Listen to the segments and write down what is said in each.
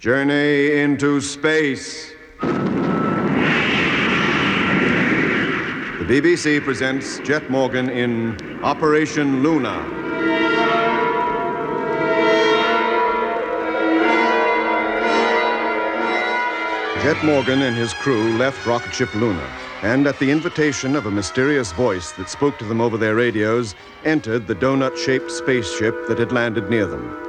Journey into space. The BBC presents Jet Morgan in Operation Luna. Jet Morgan and his crew left rocket ship Luna, and at the invitation of a mysterious voice that spoke to them over their radios, entered the donut-shaped spaceship that had landed near them.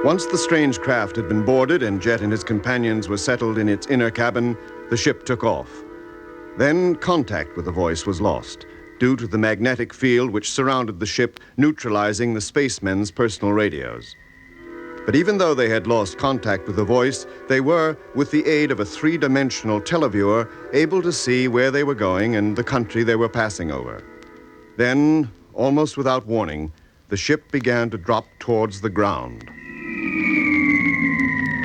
Once the strange craft had been boarded and Jet and his companions were settled in its inner cabin, the ship took off. Then contact with the voice was lost, due to the magnetic field which surrounded the ship, neutralizing the spacemen's personal radios. But even though they had lost contact with the voice, they were, with the aid of a three-dimensional televiewer, able to see where they were going and the country they were passing over. Then, almost without warning, the ship began to drop towards the ground.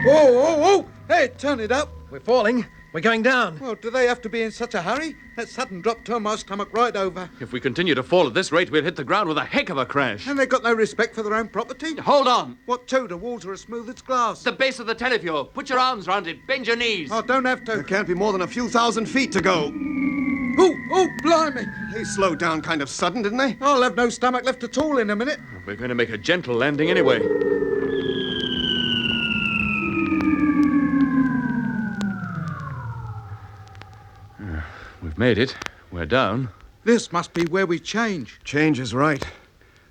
Whoa, whoa, whoa! Hey, turn it up. We're falling. We're going down. Well, do they have to be in such a hurry? That sudden drop turned my stomach right over. If we continue to fall at this rate, we'll hit the ground with a heck of a crash. And they've got no respect for their own property? Hold on. What to? The walls are as smooth as glass. The base of the televiewer. Put your arms round it. Bend your knees. I don't have to. There can't be more than a few thousand feet to go. Oh, blimey. They slowed down kind of sudden, didn't they? I'll have no stomach left at all in a minute. We're going to make a gentle landing anyway. We've made it. We're down. This must be where we change. Change is right.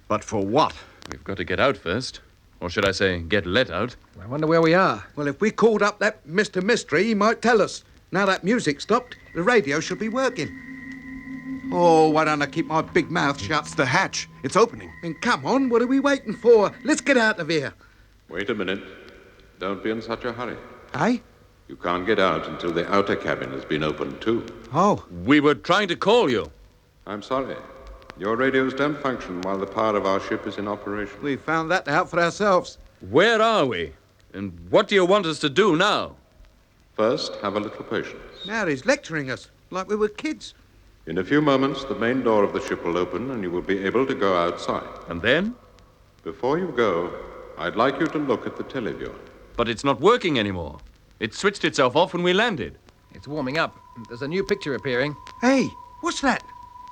But for what? We've got to get out first. Or should I say, get let out. I wonder where we are. Well, if we called up that Mr. Mystery, he might tell us. Now that music stopped, the radio should be working. Oh, why don't I keep my big mouth shut? It's the hatch. It's opening. Then come on, what are we waiting for? Let's get out of here. Wait a minute. Don't be in such a hurry. Eh? You can't get out until the outer cabin has been opened, too. Oh. We were trying to call you. I'm sorry. Your radios don't function while the power of our ship is in operation. We found that out for ourselves. Where are we? And what do you want us to do now? First, have a little patience. Now he's lecturing us, like we were kids. In a few moments, the main door of the ship will open and you will be able to go outside. And then? Before you go, I'd like you to look at the televiewer. But it's not working anymore. It switched itself off when we landed. It's warming up. There's a new picture appearing. Hey, what's that?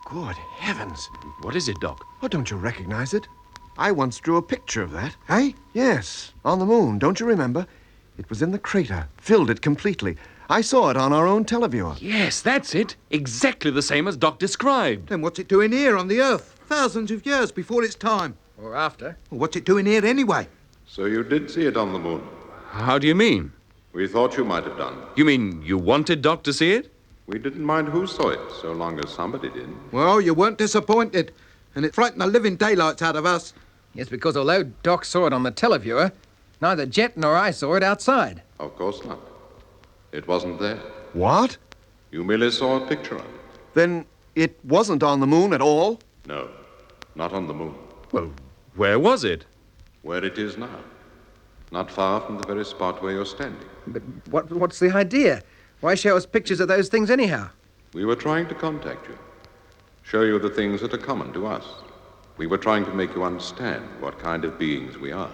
Good heavens. What is it, Doc? Oh, don't you recognize it? I once drew a picture of that. Hey? Yes, on the moon. Don't you remember? It was in the crater. Filled it completely. I saw it on our own televiewer. Yes, that's it. Exactly the same as Doc described. Then what's it doing here on the Earth? Thousands of years before its time. Or after. Well, what's it doing here anyway? So you did see it on the moon. How do you mean? We thought you might have done. You mean you wanted Doc to see it? We didn't mind who saw it, so long as somebody did. Well, you weren't disappointed. And it frightened the living daylights out of us. Yes, because although Doc saw it on the televiewer, neither Jet nor I saw it outside. Of course not. It wasn't there. What? You merely saw a picture of it. Then it wasn't on the moon at all? No, not on the moon. Well, where was it? Where it is now. Not far from the very spot where you're standing. But what's the idea? Why show us pictures of those things anyhow? We were trying to contact you. Show you the things that are common to us. We were trying to make you understand what kind of beings we are.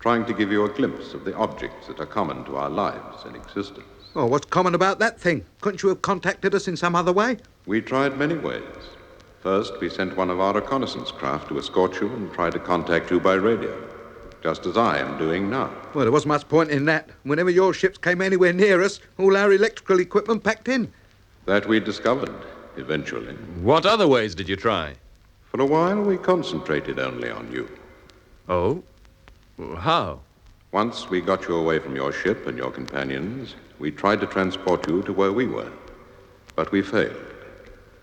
Trying to give you a glimpse of the objects that are common to our lives and existence. Oh, what's common about that thing? Couldn't you have contacted us in some other way? We tried many ways. First, we sent one of our reconnaissance craft to escort you and try to contact you by radio, just as I am doing now. Well, there wasn't much point in that. Whenever your ships came anywhere near us, all our electrical equipment packed in. That we discovered, eventually. What other ways did you try? For a while, we concentrated only on you. Oh? How? Once we got you away from your ship and your companions, we tried to transport you to where we were. But we failed.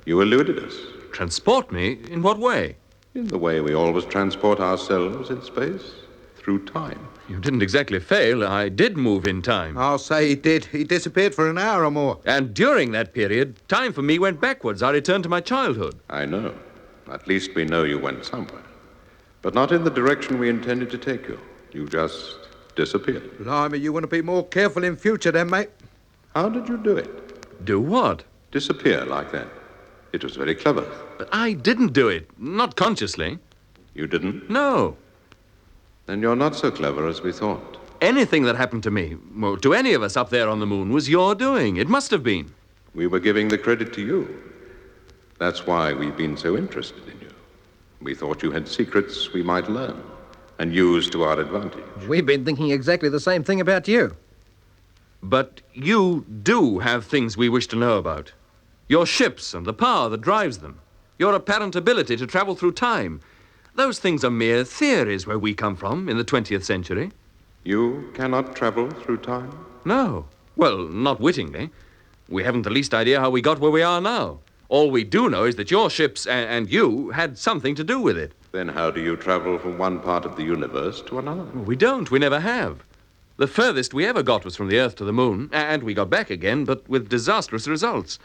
You eluded us. Transport me? In what way? In the way we always transport ourselves in space. Through time. You didn't exactly fail. I did move in time. I'll say he did. He disappeared for an hour or more. And during that period, time for me went backwards. I returned to my childhood. I know. At least we know you went somewhere. But not in the direction we intended to take you. You just disappeared. Blimey, you want to be more careful in future then, mate. How did you do it? Do what? Disappear like that. It was very clever. But I didn't do it. Not consciously. You didn't? No. Then you're not so clever as we thought. Anything that happened to me, well, to any of us up there on the moon, was your doing. It must have been. We were giving the credit to you. That's why we've been so interested in you. We thought you had secrets we might learn and use to our advantage. We've been thinking exactly the same thing about you. But you do have things we wish to know about. Your ships and the power that drives them. Your apparent ability to travel through time. Those things are mere theories where we come from in the 20th century. You cannot travel through time? No. Well, not wittingly. We haven't the least idea how we got where we are now. All we do know is that your ships and you had something to do with it. Then how do you travel from one part of the universe to another? We don't. We never have. The furthest we ever got was from the Earth to the moon, and we got back again, but with disastrous results.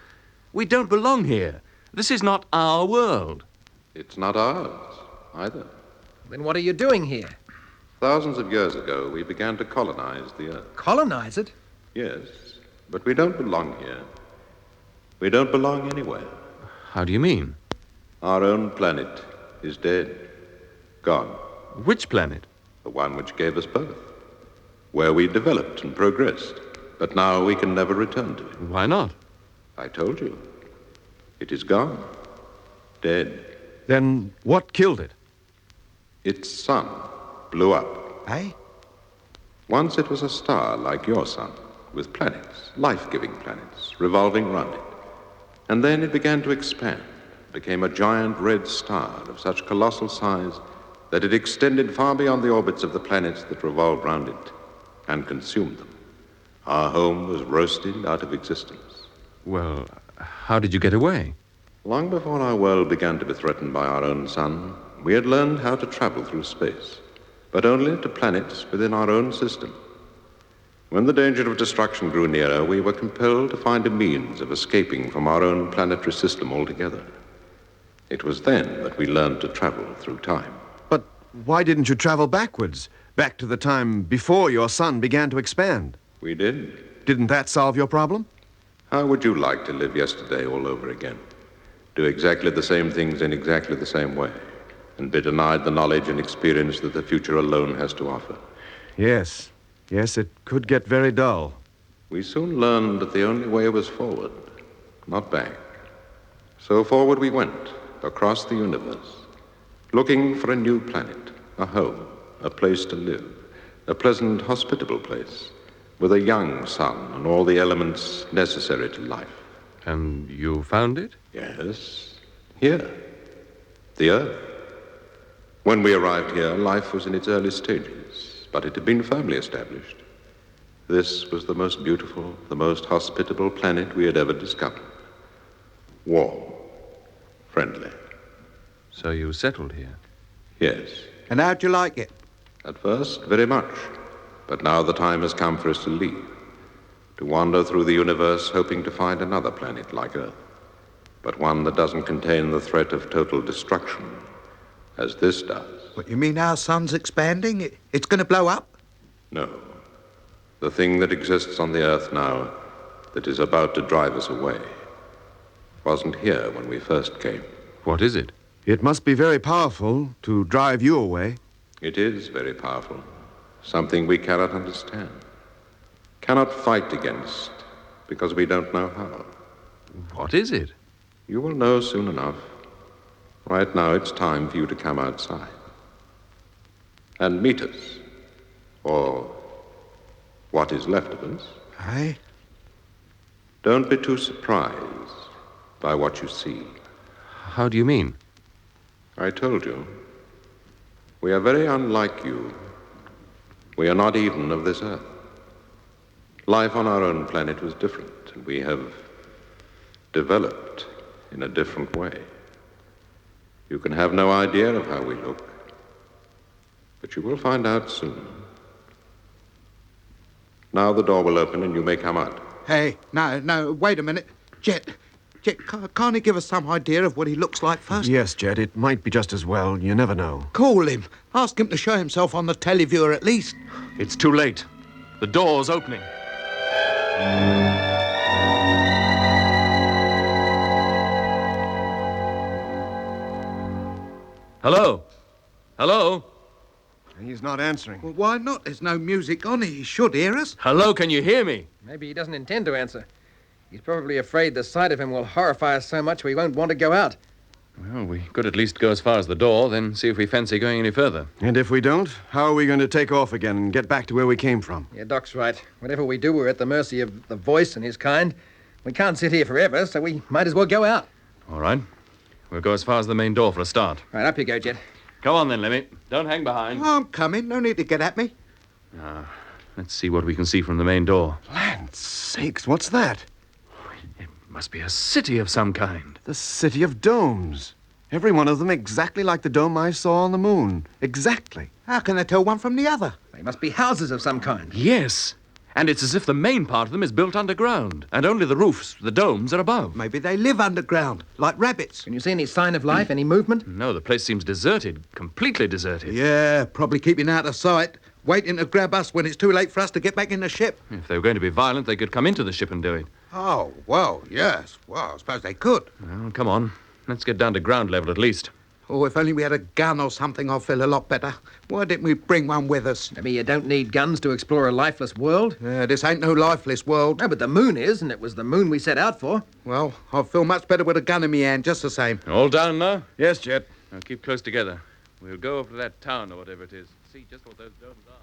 We don't belong here. This is not our world. It's not ours, either. Then what are you doing here? Thousands of years ago, we began to colonize the Earth. Colonize it? Yes, but we don't belong here. We don't belong anywhere. How do you mean? Our own planet is dead. Gone. Which planet? The one which gave us birth. Where we developed and progressed. But now we can never return to it. Why not? I told you. It is gone. Dead. Then what killed it? Its sun blew up. Eh? Once it was a star like your sun, with planets, life-giving planets, revolving round it. And then it began to expand, became a giant red star of such colossal size that it extended far beyond the orbits of the planets that revolved round it and consumed them. Our home was roasted out of existence. Well, how did you get away? Long before our world began to be threatened by our own sun, we had learned how to travel through space, but only to planets within our own system. When the danger of destruction grew nearer, we were compelled to find a means of escaping from our own planetary system altogether. It was then that we learned to travel through time. But why didn't you travel backwards, back to the time before your sun began to expand? We did. Didn't that solve your problem? How would you like to live yesterday all over again? Do exactly the same things in exactly the same way, and be denied the knowledge and experience that the future alone has to offer? Yes. Yes, it could get very dull. We soon learned that the only way was forward, not back. So forward we went, across the universe, looking for a new planet, a home, a place to live, a pleasant, hospitable place, with a young sun and all the elements necessary to life. And you found it? Yes, here, the Earth. When we arrived here, life was in its early stages, but it had been firmly established. This was the most beautiful, the most hospitable planet we had ever discovered. Warm, friendly. So you settled here? Yes. And how'd you like it? At first, very much. But now the time has come for us to leave, to wander through the universe hoping to find another planet like Earth, but one that doesn't contain the threat of total destruction, as this does. What, you mean our sun's expanding? It's going to blow up? No. The thing that exists on the Earth now, that is about to drive us away, wasn't here when we first came. What is it? It must be very powerful to drive you away. It is very powerful. Something we cannot understand, cannot fight against, because we don't know how. What is it? You will know soon enough. Right now, it's time for you to come outside and meet us, or what is left of us. Aye? Don't be too surprised by what you see. How do you mean? I told you, we are very unlike you. We are not even of this Earth. Life on our own planet was different, and we have developed in a different way. You can have no idea of how we look, but you will find out soon. Now the door will open and you may come out. Hey, no, wait a minute. Jet, can't he give us some idea of what he looks like first? Yes, Jet, it might be just as well. You never know. Call him. Ask him to show himself on the televiewer at least. It's too late. The door's opening. Hello? Hello? He's not answering. Well, why not? There's no music on. He should hear us. Hello, can you hear me? Maybe he doesn't intend to answer. He's probably afraid the sight of him will horrify us so much we won't want to go out. Well, we could at least go as far as the door, then see if we fancy going any further. And if we don't, how are we going to take off again and get back to where we came from? Yeah, Doc's right. Whatever we do, we're at the mercy of the voice and his kind. We can't sit here forever, so we might as well go out. All right. We'll go as far as the main door for a start. Right, up you go, Jet. Go on then, Lemmy. Don't hang behind. Oh, I'm coming. No need to get at me. Let's see what we can see from the main door. Land sakes, what's that? It must be a city of some kind. The city of domes. Every one of them exactly like the dome I saw on the moon. Exactly. How can they tell one from the other? They must be houses of some kind. Yes. And it's as if the main part of them is built underground, and only the roofs, the domes, are above. Maybe they live underground, like rabbits. Can you see any sign of life, any movement? No, the place seems deserted, completely deserted. Yeah, probably keeping out of sight, waiting to grab us when it's too late for us to get back in the ship. If they were going to be violent, they could come into the ship and do it. Oh, well, yes. Well, I suppose they could. Well, come on. Let's get down to ground level at least. Oh, if only we had a gun or something, I'd feel a lot better. Why didn't we bring one with us? Maybe you don't need guns to explore a lifeless world. This ain't no lifeless world. No, but the moon is, and it was the moon we set out for. Well, I feel much better with a gun in my hand, just the same. All down now? Yes, Jet. Now keep close together. We'll go over to that town or whatever it is. See just what those domes are.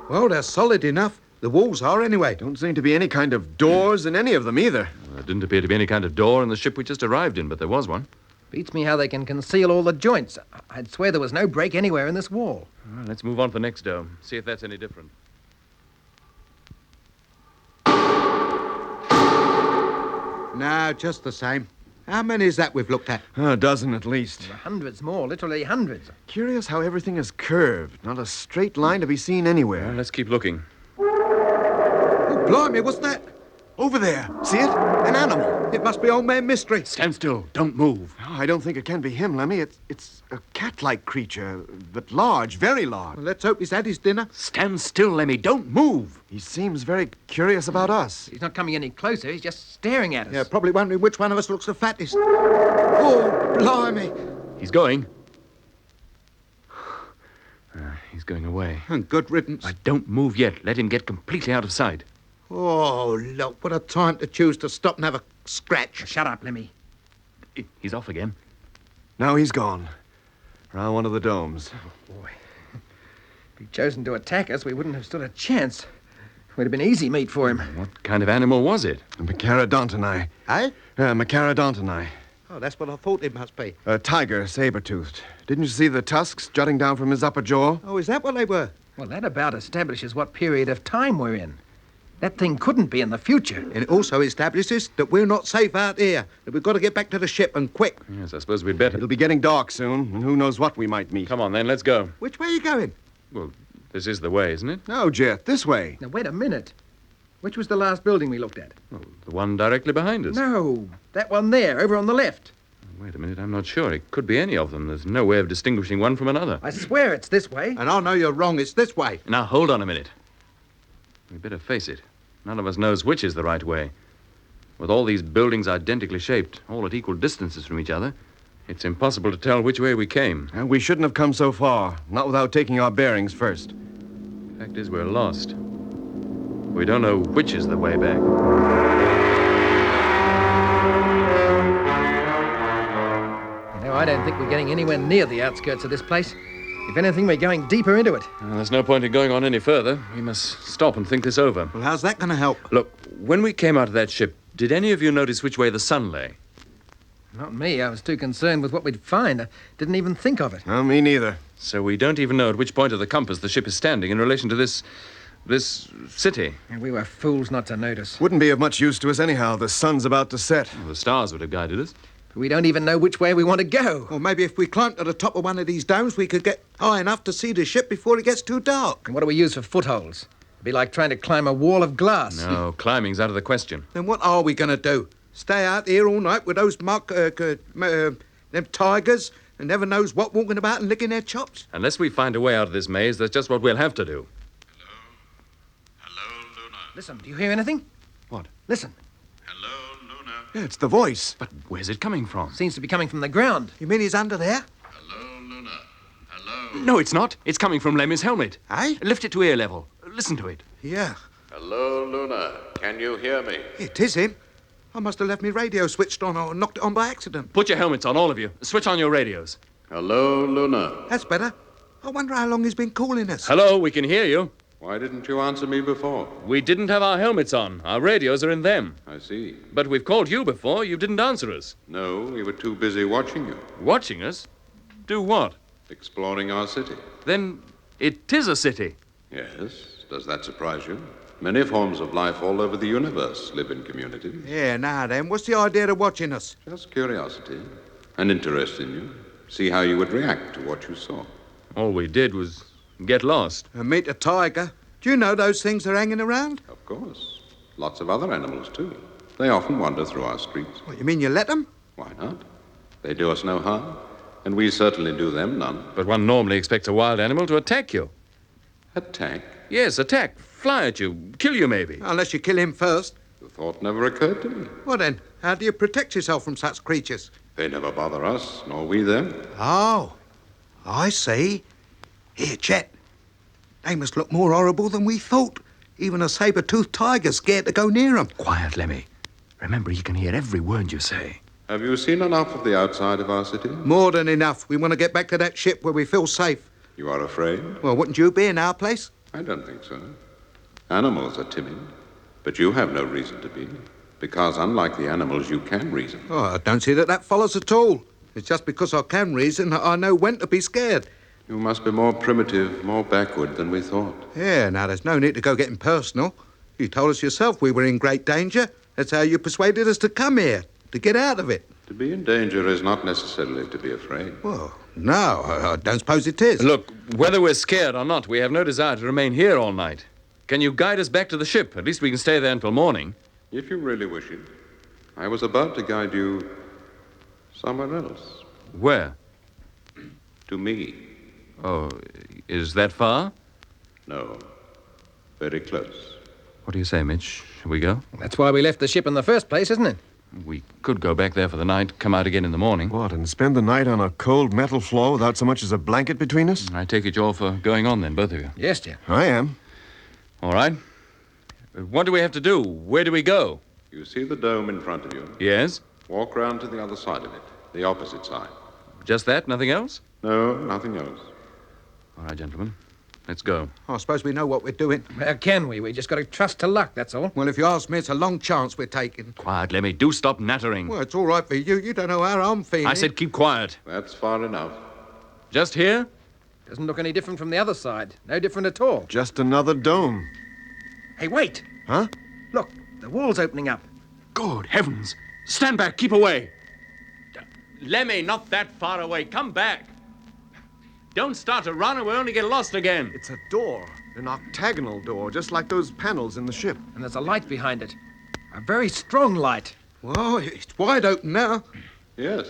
Well, they're solid enough. The walls are, anyway. Don't seem to be any kind of doors in any of them either. Well, there didn't appear to be any kind of door in the ship we just arrived in, but there was one. Beats me how they can conceal all the joints. I'd swear there was no break anywhere in this wall. Well, let's move on to the next dome. See if that's any different. No, just the same. How many is that we've looked at? A dozen at least. There are hundreds more, literally hundreds. Curious how everything is curved. Not a straight line to be seen anywhere. Well, let's keep looking. Oh, blimey, what's that? Over there. See it? An animal. It must be Old Man Mystery. Stand still. Don't move. Oh, I don't think it can be him, Lemmy. It's a cat-like creature, but large, very large. Well, let's hope he's had his dinner. Stand still, Lemmy. Don't move. He seems very curious about us. He's not coming any closer. He's just staring at us. Yeah, probably wondering which one of us looks the fattest. Oh, blimey. He's going. He's going away. And good riddance. Don't move yet. Let him get completely out of sight. Oh, look, what a time to choose to stop and have a scratch. Shut up, Lemmy. He's off again. Now he's gone. Around one of the domes. Boy. If he'd chosen to attack us, we wouldn't have stood a chance. We'd have been easy meat for him. What kind of animal was it? A Macarodonti. Eh? Macarodonti. Oh, that's what I thought it must be. A tiger, saber-toothed. Didn't you see the tusks jutting down from his upper jaw? Oh, is that what they were? Well, that about establishes what period of time we're in. That thing couldn't be in the future. And it also establishes that we're not safe out here, that we've got to get back to the ship and quick. Yes, I suppose we'd better. It'll be getting dark soon, and who knows what we might meet. Come on, then. Let's go. Which way are you going? Well, this is the way, isn't it? No, Jet, this way. Now, wait a minute. Which was the last building we looked at? Well, the one directly behind us. No, that one there, over on the left. Wait a minute. I'm not sure. It could be any of them. There's no way of distinguishing one from another. I swear it's this way. And I know you're wrong. It's this way. Now, hold on a minute. We'd better face it. None of us knows which is the right way. With all these buildings identically shaped, all at equal distances from each other, it's impossible to tell which way we came. And we shouldn't have come so far, not without taking our bearings first. Fact is, we're lost. We don't know which is the way back. You know, I don't think we're getting anywhere near the outskirts of this place. If anything, we're going deeper into it. Well, there's no point in going on any further. We must stop and think this over. Well, how's that going to help? Look, when we came out of that ship, did any of you notice which way the sun lay? Not me. I was too concerned with what we'd find. I didn't even think of it. No, me neither. So we don't even know at which point of the compass the ship is standing in relation to this city. And we were fools not to notice. Wouldn't be of much use to us anyhow. The sun's about to set. Well, the stars would have guided us. We don't even know which way we want to go. Or maybe if we climbed to the top of one of these domes, we could get high enough to see the ship before it gets too dark. And what do we use for footholds? It'd be like trying to climb a wall of glass. No, climbing's out of the question. Then what are we going to do? Stay out here all night with those them tigers and never knows what walking about and licking their chops? Unless we find a way out of this maze, that's just what we'll have to do. Hello, Luna. Listen, do you hear anything? What? Listen. Hello, Luna. Yeah, it's the voice. But where's it coming from? Seems to be coming from the ground. You mean he's under there? Hello, Luna. Hello. No, it's not. It's coming from Lemmy's helmet. Eh? Lift it to ear level. Listen to it. Yeah. Hello, Luna. Can you hear me? It is him. I must have left my radio switched on or knocked it on by accident. Put your helmets on, all of you. Switch on your radios. Hello, Luna. That's better. I wonder how long he's been calling us. Hello, we can hear you. Why didn't you answer me before? We didn't have our helmets on. Our radios are in them. I see. But we've called you before. You didn't answer us. No, we were too busy watching you, Watching us? Do what? exploring our city. Then it is a city. Yes, does that surprise you? Many forms of life all over the universe live in communities. Yeah, now then, what's the idea of watching us? Just curiosity, an interest in you. See how you would react to what you saw. All we did was get lost. And meet a tiger. Do you know those things are hanging around? Of course. Lots of other animals, too. They often wander through our streets. What, you mean you let them? Why not? They do us no harm, and we certainly do them none. But one normally expects a wild animal to attack you. Attack? Yes, attack. Fly at you. Kill you, maybe. Unless you kill him first. The thought never occurred to me. Well then, how do you protect yourself from such creatures? They never bother us, nor we them. Oh, I see. Here, Chet. They must look more horrible than we thought. Even a saber-toothed tiger's scared to go near them. Quiet, Lemmy. Remember, he can hear every word you say. Have you seen enough of the outside of our city? More than enough. We want to get back to that ship where we feel safe. You are afraid? Well, wouldn't you be in our place? I don't think so. Animals are timid, but you have no reason to be, because unlike the animals, you can reason. Oh, I don't see that follows at all. It's just because I can reason that I know when to be scared. You must be more primitive, more backward than we thought. Yeah, now there's no need to go getting personal. You told us yourself we were in great danger. That's how you persuaded us to come here, to get out of it. To be in danger is not necessarily to be afraid. Well, no, I don't suppose it is. Look, whether we're scared or not, we have no desire to remain here all night. Can you guide us back to the ship? At least we can stay there until morning. If you really wish it, I was about to guide you somewhere else. Where? To me. Oh, is that far? No. Very close. What do you say, Mitch? Shall we go? That's why we left the ship in the first place, isn't it? We could go back there for the night, come out again in the morning. What, and spend the night on a cold metal floor without so much as a blanket between us? I take it you're for going on then, both of you. Yes, dear. I am. All right. What do we have to do? Where do we go? You see the dome in front of you? Yes? Walk round to the other side of it, the opposite side. Just that? Nothing else? No, nothing else. All right, gentlemen. Let's go. I suppose we know what we're doing. How can we? We just got to trust to luck, that's all. Well, if you ask me, it's a long chance we're taking. Quiet, Lemmy. Do stop nattering. Well, it's all right for you. You don't know how I'm feeling. I said keep quiet. That's far enough. Just here? Doesn't look any different from the other side. No different at all. Just another dome. Hey, wait! Huh? Look, the wall's opening up. Good heavens. Stand back. Keep away. Lemmy, not that far away. Come back. Don't start to run or we'll only get lost again. It's a door. An octagonal door, just like those panels in the ship. And there's a light behind it. A very strong light. Well, it's wide open now. Yes.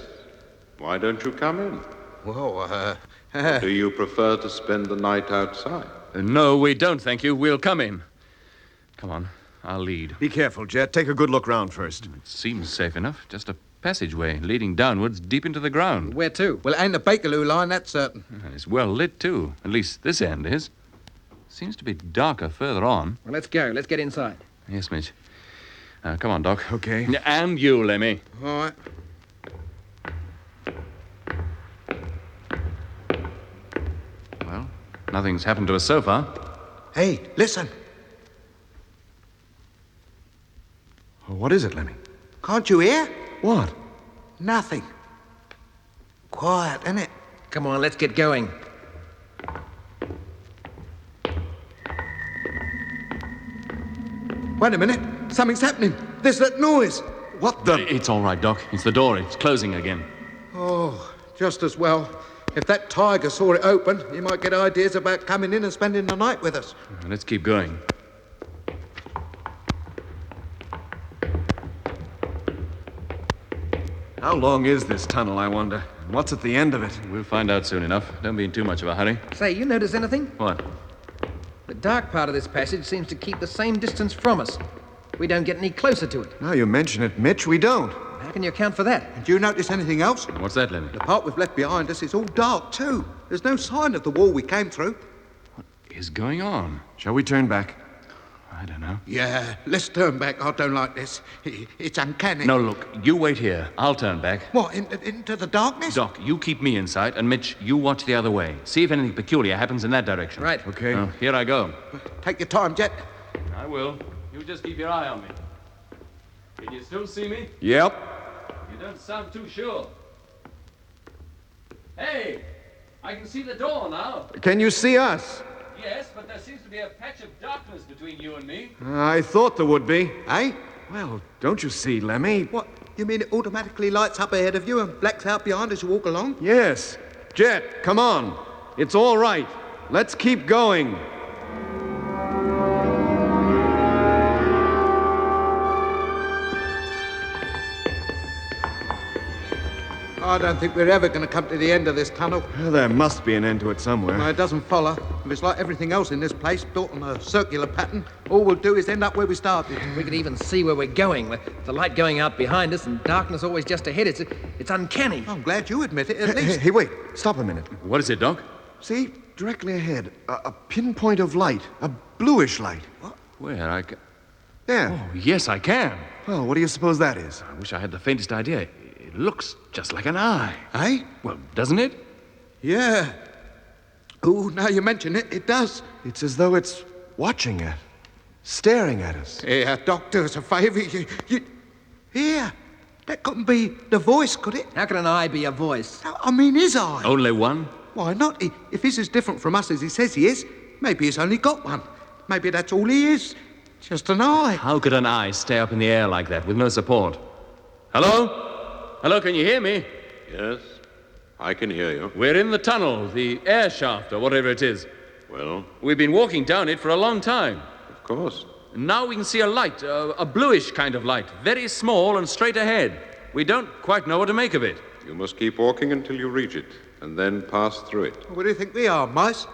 Why don't you come in? Well, Do you prefer to spend the night outside? No, we don't, thank you. We'll come in. Come on. I'll lead. Be careful, Jet. Take a good look round first. It seems safe enough. Just a passageway leading downwards deep into the ground. Where to? well, it ain't the Bakerloo line, that's certain. And it's well lit, too. At least this end is. Seems to be darker further on. Well, let's go. Let's get inside. Yes, Mitch. Come on, Doc. Okay. And you, Lemmy. All right. Well, nothing's happened to us so far. Hey, listen. What is it, Lemmy? Can't you hear? What? Nothing. Quiet, isn't it? Come on, let's get going. Wait a minute. Something's happening. There's that noise. What the... It's all right, Doc. It's the door. It's closing again. Oh, just as well. If that tiger saw it open, he might get ideas about coming in and spending the night with us. Let's keep going. How long is this tunnel, I wonder? And what's at the end of it? We'll find out soon enough. Don't be in too much of a hurry. Say, you notice anything? What? The dark part of this passage seems to keep the same distance from us. We don't get any closer to it. Now you mention it, Mitch, we don't. How can you account for that? And do you notice anything else? What's that, Lemmy? The part we've left behind us is all dark, too. There's no sign of the wall we came through. What is going on? Shall we turn back? I don't know. Yeah, let's turn back. I don't like this. It's uncanny. No, look, you wait here. I'll turn back. What, into the darkness? Doc, you keep me in sight, and Mitch, you watch the other way. See if anything peculiar happens in that direction. Right. Okay. Oh, here I go. Take your time, Jet. I will. You just keep your eye on me. Can you still see me? Yep. You don't sound too sure. Hey, I can see the door now. Can you see us? Yes, but there seems to be a patch of darkness between you and me. I thought there would be. Eh? Well, don't you see, Lemmy? What, you mean it automatically lights up ahead of you and blacks out behind as you walk along? Yes. Jet, come on. It's all right. Let's keep going. I don't think we're ever going to come to the end of this tunnel. Well, there must be an end to it somewhere. No, it doesn't follow. If it's like everything else in this place, built on a circular pattern, all we'll do is end up where we started. We could even see where we're going, with the light going out behind us and darkness always just ahead. It's uncanny. I'm glad you admit it, at Hey, least. hey, wait. Stop a minute. What is it, Doc? See, directly ahead, a pinpoint of light, a bluish light. Where? I can... There. Oh, yes, I can. Well, what do you suppose that is? I wish I had the faintest idea. It looks just like an eye. Eh? Well, doesn't it? Yeah. Oh, now you mention it, it does. It's as though it's watching us, staring at us. Yeah, Doc, do us a favour. You... Here. That couldn't be the voice, could it? How can an eye be a voice? No, I mean his eye. Only one? Why not? If he's as different from us as he says he is, maybe he's only got one. Maybe that's all he is. Just an eye. How could an eye stay up in the air like that with no support? Hello? Hello, can you hear me? Yes, I can hear you. We're in the tunnel, the air shaft, or whatever it is. Well, We've been walking down it for a long time. of course. Now we can see a light, a bluish kind of light, very small and straight ahead. We don't quite know what to make of it. You must keep walking until you reach it, and then pass through it. What do you think we are, mice?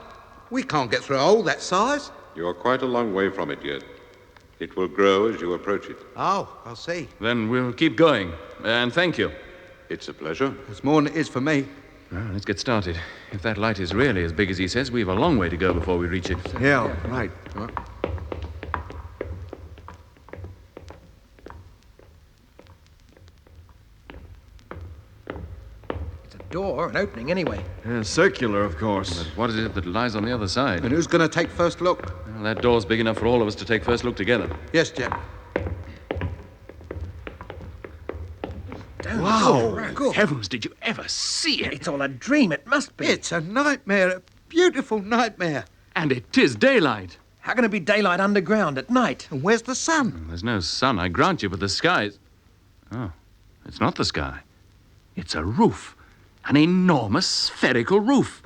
We can't get through a hole that size. You are quite a long way from it yet. It will grow as you approach it. Oh, I'll see. Then we'll keep going. And thank you. It's a pleasure. It's more than it is for me. Well, let's get started. If that light is really as big as he says, we've a long way to go before we reach it. Yeah, right. It's a door, an opening anyway. Circular, of course. But what is it that lies on the other side? And who's going to take first look? Well, that door's big enough for all of us to take first look together. Yes, Jet. Wow. Good. Heavens, did you ever see it? It's all a dream, it must be. It's a nightmare, a beautiful nightmare. And it is daylight. How can it be daylight underground at night? And where's the sun? There's no sun, I grant you, but the sky's... Oh, it's not the sky. It's a roof. An enormous spherical roof.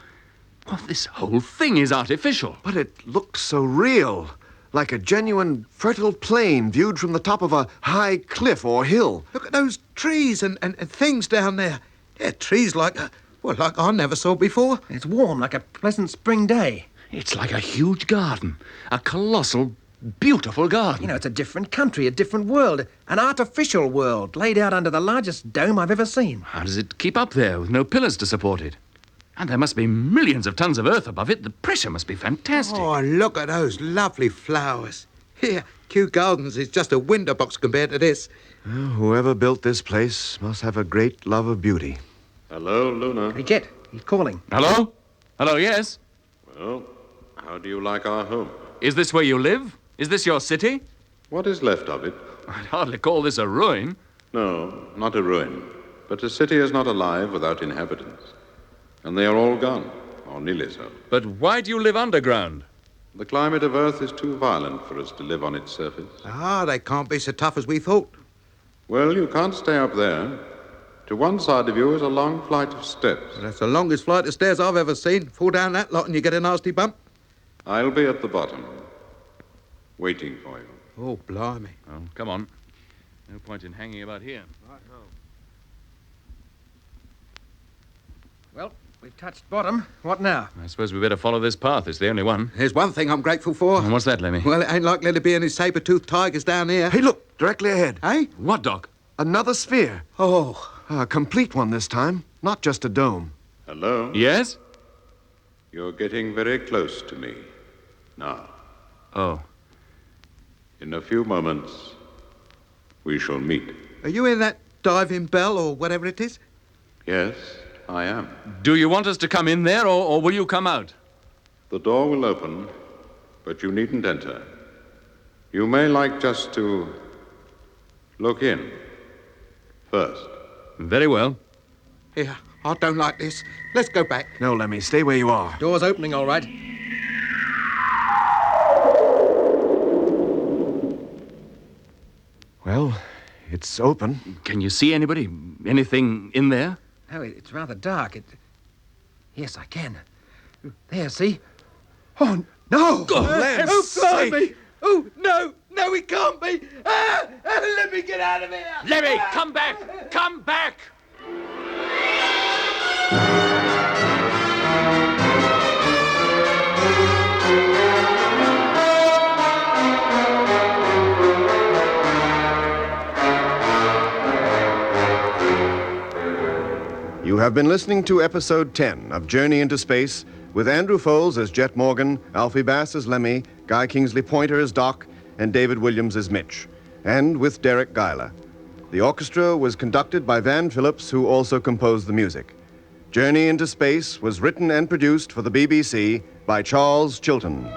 Well, this whole thing is artificial. But it looks so real. Like a genuine fertile plain viewed from the top of a high cliff or hill. Look at those trees and things down there. They're trees like I never saw before. It's warm, like a pleasant spring day. It's like a huge garden. A colossal, beautiful garden. You know, it's a different country, a different world. An artificial world laid out under the largest dome I've ever seen. How does it keep up there with no pillars to support it? And there must be millions of tons of earth above it. The pressure must be fantastic. Oh, look at those lovely flowers. Here, Kew Gardens is just a window box compared to this. Well, whoever built this place must have a great love of beauty. Hello, Luna. Hey, Jet, he's calling. Hello? Hello, yes? Well, how do you like our home? Is this where you live? Is this your city? What is left of it? I'd hardly call this a ruin. No, not a ruin. But a city is not alive without inhabitants. And they are all gone, or nearly so. But why do you live underground? The climate of Earth is too violent for us to live on its surface. Ah, they can't be so tough as we thought. Well, you can't stay up there. To one side of you is a long flight of steps. That's the longest flight of stairs I've ever seen. Fall down that lot and you get a nasty bump. I'll be at the bottom, waiting for you. Oh, blimey. Oh, come on. No point in hanging about here. Well, We've touched bottom. What now? I suppose we better follow this path. It's the only one. There's one thing I'm grateful for. And what's that, Lemmy? Well, it ain't likely to be any saber-toothed tigers down here. Hey, look, directly ahead. Eh? What, Doc? Another sphere. Oh, A complete one this time, not just a dome. Hello? Yes? You're getting very close to me. Now, Oh. in a few moments, we shall meet. are you in that diving bell or whatever it is? Yes, I am. Do you want us to come in there, or will you come out? The door will open, but you needn't enter. You may like just to look in first. Very well. Here, I don't like this. Let's go back. No, Lemmy, stay where you are. Door's opening, all right. Well, it's open. Can you see anybody? Anything in there? Oh, it's rather dark. Yes, I can. There, see? Oh, no! Land's sake. Oh, no! No, it can't be! Let me get out of here! Lemmy, come back! Come back! You have been listening to episode 10 of Journey into Space with Andrew Foles as Jet Morgan, Alfie Bass as Lemmy, Guy Kingsley Pointer as Doc, and David Williams as Mitch, and with Derek Geiler. The orchestra was conducted by Van Phillips, who also composed the music. Journey into Space was written and produced for the BBC by Charles Chilton.